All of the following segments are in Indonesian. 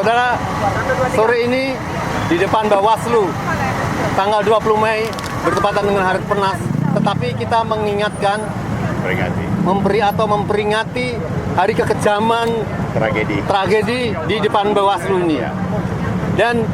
Saudara, sore ini di depan Bawaslu, tanggal 20 Mei bertepatan dengan Hari Pernas, tetapi kita mengingatkan, memperingati hari kekejaman tragedi di depan Bawaslu ini. Dan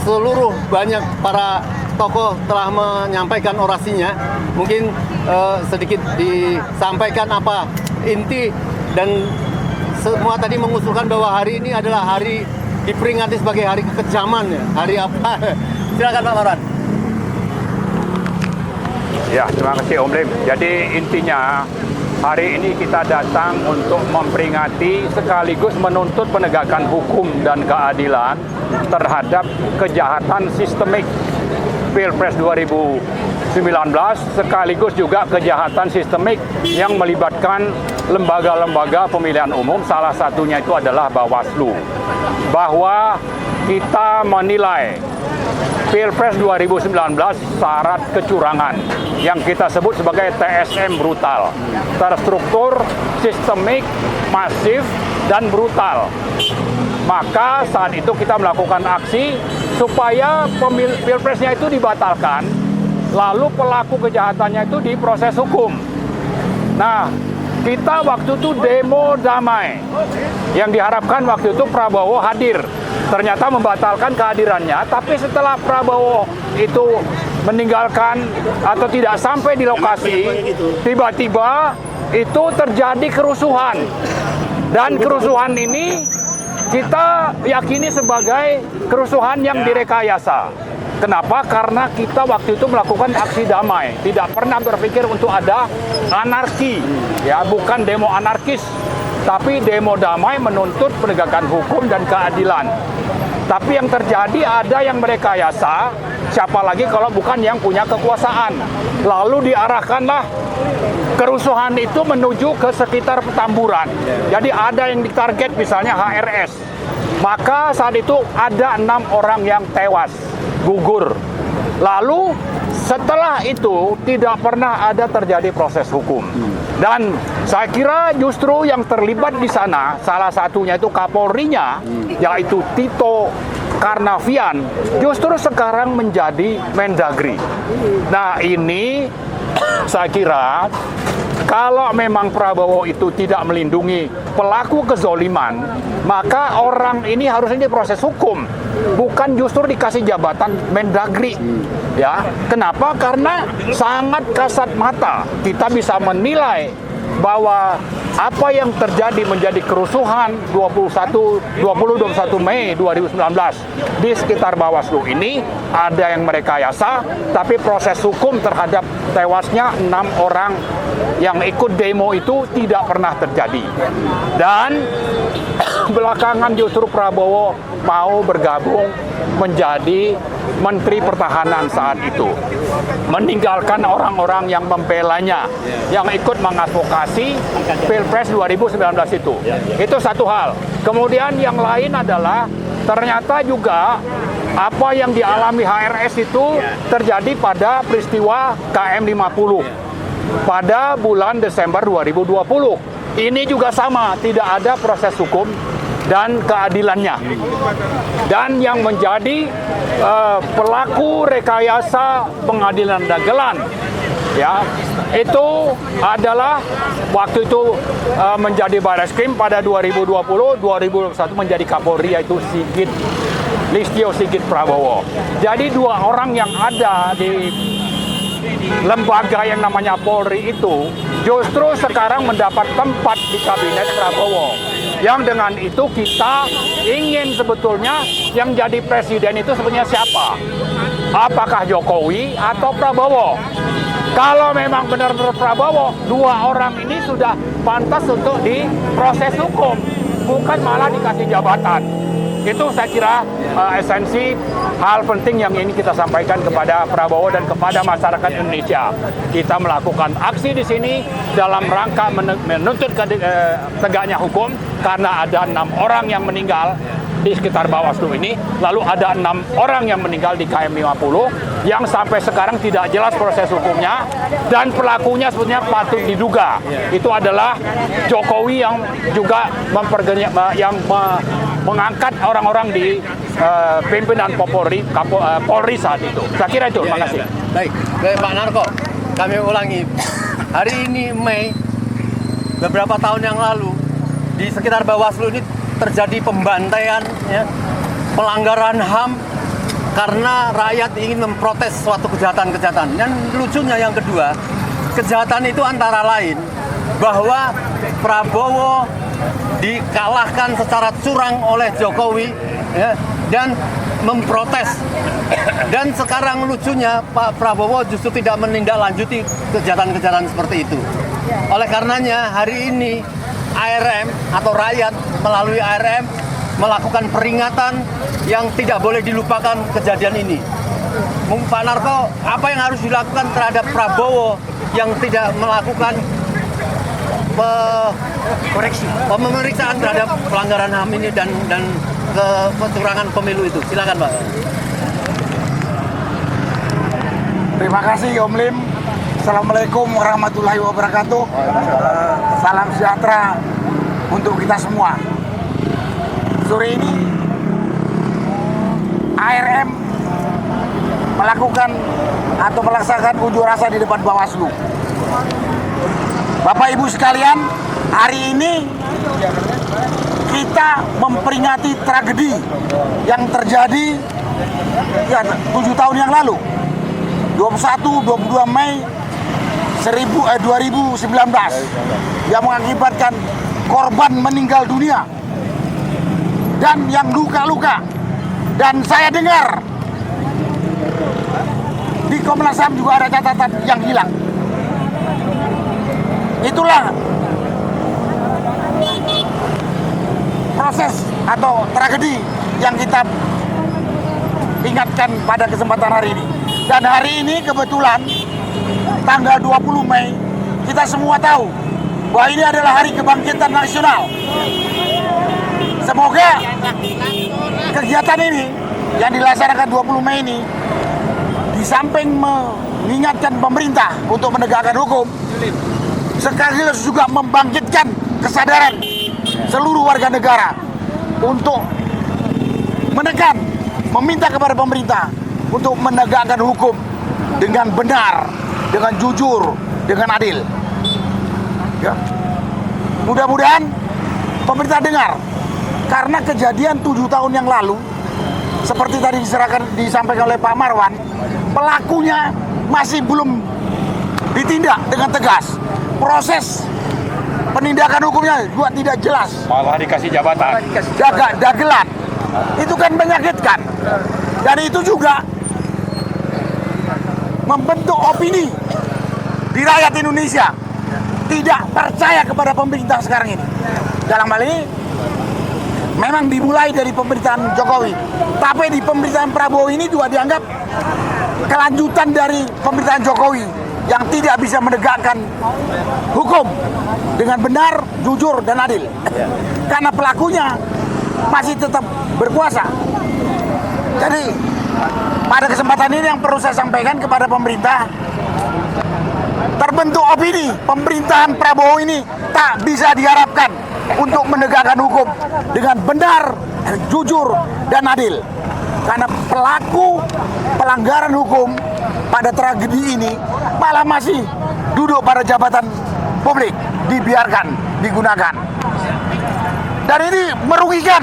seluruh banyak para tokoh telah menyampaikan orasinya. Mungkin sedikit disampaikan apa inti, dan semua tadi mengusulkan bahwa hari ini adalah hari diperingati sebagai hari kekejaman, ya. Hari apa? Silakan Pak Marwan. Ya, terima kasih Om Lim. Jadi intinya hari ini kita datang untuk memperingati sekaligus menuntut penegakan hukum dan keadilan terhadap kejahatan sistemik Pilpres 2019, sekaligus juga kejahatan sistemik yang melibatkan lembaga-lembaga pemilihan umum, salah satunya itu adalah Bawaslu. Bahwa kita menilai Pilpres 2019 syarat kecurangan yang kita sebut sebagai TSM brutal, terstruktur, sistemik, masif, dan brutal. Maka saat itu kita melakukan aksi supaya Pilpresnya itu dibatalkan, lalu pelaku kejahatannya itu diproses hukum. Nah, kita waktu itu demo damai. Yang diharapkan waktu itu Prabowo hadir. Ternyata membatalkan kehadirannya, tapi setelah Prabowo itu meninggalkan atau tidak sampai di lokasi, tiba-tiba itu terjadi kerusuhan. Dan kerusuhan ini kita yakini sebagai kerusuhan yang direkayasa. Kenapa? Karena kita waktu itu melakukan aksi damai, tidak pernah berpikir untuk ada anarki, ya, bukan demo anarkis, tapi demo damai menuntut penegakan hukum dan keadilan. Tapi yang terjadi ada yang merekayasa, siapa lagi kalau bukan yang punya kekuasaan. Lalu diarahkanlah kerusuhan itu menuju ke sekitar Petamburan. Jadi ada yang ditarget misalnya HRS. Maka saat itu ada 6 orang yang tewas, gugur. Lalu setelah itu tidak pernah ada terjadi proses hukum. Dan saya kira justru yang terlibat di sana, salah satunya itu Kapolrinya, yaitu Tito Karnavian, justru sekarang menjadi Mendagri. Nah, ini saya kira kalau memang Prabowo itu tidak melindungi pelaku kezoliman, maka orang ini harusnya diproses hukum, bukan justru dikasih jabatan Mendagri. Ya, kenapa? Karena sangat kasat mata kita bisa menilai bahwa apa yang terjadi menjadi kerusuhan 20-21 Mei 2019 di sekitar Bawaslu ini ada yang merekayasa, tapi proses hukum terhadap tewasnya 6 orang yang ikut demo itu tidak pernah terjadi. Dan belakangan justru Prabowo mau bergabung menjadi Menteri Pertahanan saat itu, meninggalkan orang-orang yang membelanya, yang ikut mengadvokasi Pilpres 2019 itu. Itu satu hal. Kemudian yang lain adalah ternyata juga apa yang dialami HRS itu terjadi pada peristiwa KM50 pada bulan Desember 2020. Ini juga sama, tidak ada proses hukum dan keadilannya. Dan yang menjadi pelaku rekayasa pengadilan dagelan, ya, itu adalah waktu itu menjadi Barreskrim pada 2020, 2021 menjadi Kapolri, yaitu Listio Sigit Prabowo. Jadi 2 orang yang ada di lembaga yang namanya Polri itu justru sekarang mendapat tempat di kabinet Prabowo. Yang dengan itu kita ingin sebetulnya yang jadi presiden itu sebenarnya siapa? Apakah Jokowi atau Prabowo? Kalau memang benar-benar Prabowo, 2 orang ini sudah pantas untuk diproses hukum, bukan malah dikasih jabatan. Itu saya kira esensi hal penting yang ingin kita sampaikan kepada Prabowo dan kepada masyarakat Indonesia. Kita melakukan aksi di sini dalam rangka menuntut tegaknya hukum karena ada 6 orang yang meninggal di sekitar Bawaslu ini, lalu ada 6 orang yang meninggal di KM50 yang sampai sekarang tidak jelas proses hukumnya, dan pelakunya sebetulnya patut diduga. Itu adalah Jokowi yang juga mengangkat orang-orang di pimpinan Polri saat itu. Saya kira itu. Terima kasih. Baik, Pak Narko, kami ulangi. Hari ini Mei, beberapa tahun yang lalu, di sekitar Bawaslu ini terjadi pembantaian, ya, pelanggaran HAM karena rakyat ingin memprotes suatu kejahatan-kejahatan. Dan lucunya yang kedua, kejahatan itu antara lain bahwa Prabowo dikalahkan secara curang oleh Jokowi, ya, dan memprotes. Dan sekarang lucunya Pak Prabowo justru tidak menindaklanjuti kejahatan-kejahatan seperti itu. Oleh karenanya hari ini ARM atau rakyat melalui ARM melakukan peringatan yang tidak boleh dilupakan kejadian ini. Pak Narko, apa yang harus dilakukan terhadap Prabowo yang tidak melakukan pemeriksaan terhadap pelanggaran HAM ini dan kecurangan pemilu itu? Silakan, Pak. Terima kasih Om Lim. Assalamualaikum warahmatullahi wabarakatuh. Salam sejahtera untuk kita semua. Sore ini ARM melakukan atau melaksanakan unjuk rasa di depan Bawaslu. Bapak Ibu sekalian, hari ini kita memperingati tragedi yang terjadi 7 tahun yang lalu, 21-22 Mei 2019, yang mengakibatkan korban meninggal dunia dan yang luka-luka. Dan saya dengar di Komnas HAM juga ada catatan yang hilang. Itulah proses atau tragedi yang kita ingatkan pada kesempatan hari ini. Dan hari ini kebetulan tanggal 20 Mei kita semua tahu bahwa ini adalah hari kebangkitan nasional. Semoga kegiatan ini yang dilaksanakan 20 Mei ini di samping mengingatkan pemerintah untuk menegakkan hukum, sekaligus juga membangkitkan kesadaran seluruh warga negara untuk menekan, meminta kepada pemerintah untuk menegakkan hukum dengan benar, dengan jujur, dengan adil. Ya. Mudah-mudahan pemerintah dengar, karena kejadian 7 tahun yang lalu, seperti tadi disampaikan oleh Pak Marwan, pelakunya masih belum ditindak dengan tegas. Proses penindakan hukumnya juga tidak jelas. Malah dikasih jabatan. Dagelan. Itu kan menyakitkan. Dan itu juga membentuk opini di rakyat Indonesia tidak percaya kepada pemerintah sekarang ini. Dalam hal ini memang dimulai dari pemerintahan Jokowi, tapi di pemerintahan Prabowo ini juga dianggap kelanjutan dari pemerintahan Jokowi yang tidak bisa menegakkan hukum dengan benar, jujur, dan adil. Karena pelakunya masih tetap berkuasa. Jadi pada kesempatan ini yang perlu saya sampaikan kepada pemerintah, terbentuk opini pemerintahan Prabowo ini tak bisa diharapkan untuk menegakkan hukum dengan benar, jujur, dan adil. Karena pelaku pelanggaran hukum pada tragedi ini malah masih duduk pada jabatan publik, dibiarkan, digunakan. Dan ini merugikan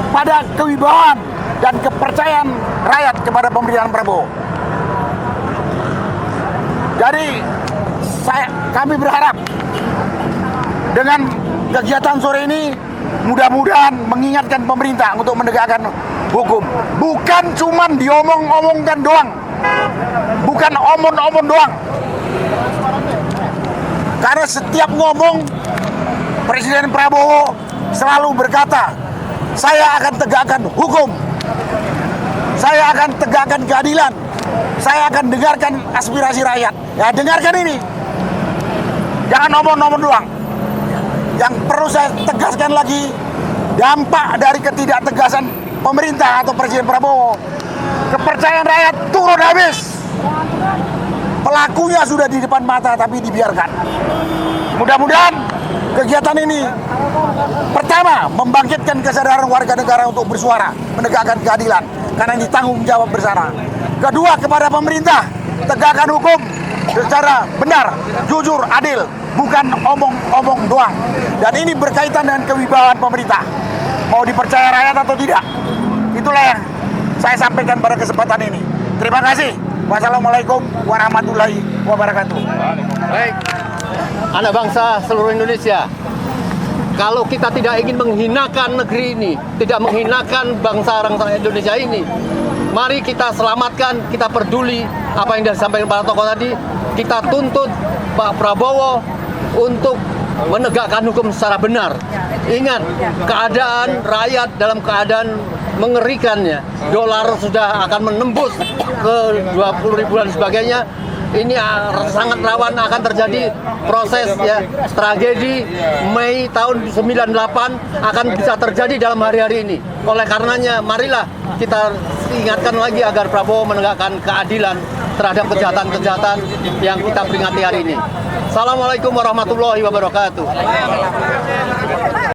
pada kewibawaan dan kepercayaan rakyat kepada pemerintahan Prabowo. Jadi kami berharap dengan kegiatan sore ini mudah-mudahan mengingatkan pemerintah untuk menegakkan hukum. Bukan cuma diomong-omongkan doang. Bukan omong-omong doang. Karena setiap ngomong, Presiden Prabowo selalu berkata, saya akan tegakkan hukum. Saya akan tegakkan keadilan. Saya akan dengarkan aspirasi rakyat. Ya, dengarkan ini. Jangan omong-omong doang. Yang perlu saya tegaskan lagi, dampak dari ketidaktegasan pemerintah atau Presiden Prabowo, kepercayaan rakyat turun habis. Pelakunya sudah di depan mata tapi dibiarkan. Mudah-mudahan kegiatan ini pertama Pertama, membangkitkan kesadaran warga negara untuk bersuara, menegakkan keadilan, karena ini tanggung jawab bersama. Kedua, kepada pemerintah, tegakkan hukum secara benar, jujur, adil, bukan omong-omong doang. Dan ini berkaitan dengan kewibawaan pemerintah. Mau dipercaya rakyat atau tidak? Itulah yang saya sampaikan pada kesempatan ini. Terima kasih. Wassalamualaikum warahmatullahi wabarakatuh. Baik, anak bangsa seluruh Indonesia, kalau kita tidak ingin menghinakan negeri ini, tidak menghinakan bangsa Indonesia ini, mari kita selamatkan, kita peduli apa yang disampaikan para tokoh tadi. Kita tuntut Pak Prabowo untuk menegakkan hukum secara benar. Ingat, keadaan rakyat dalam keadaan mengerikannya. Dolar sudah akan menembus ke 20 ribuan sebagainya. Ini sangat rawan akan terjadi proses ya tragedi Mei tahun 98 akan bisa terjadi dalam hari-hari ini. Oleh karenanya marilah kita ingatkan lagi agar Prabowo menegakkan keadilan terhadap kejahatan-kejahatan yang kita peringati hari ini. Assalamualaikum warahmatullahi wabarakatuh.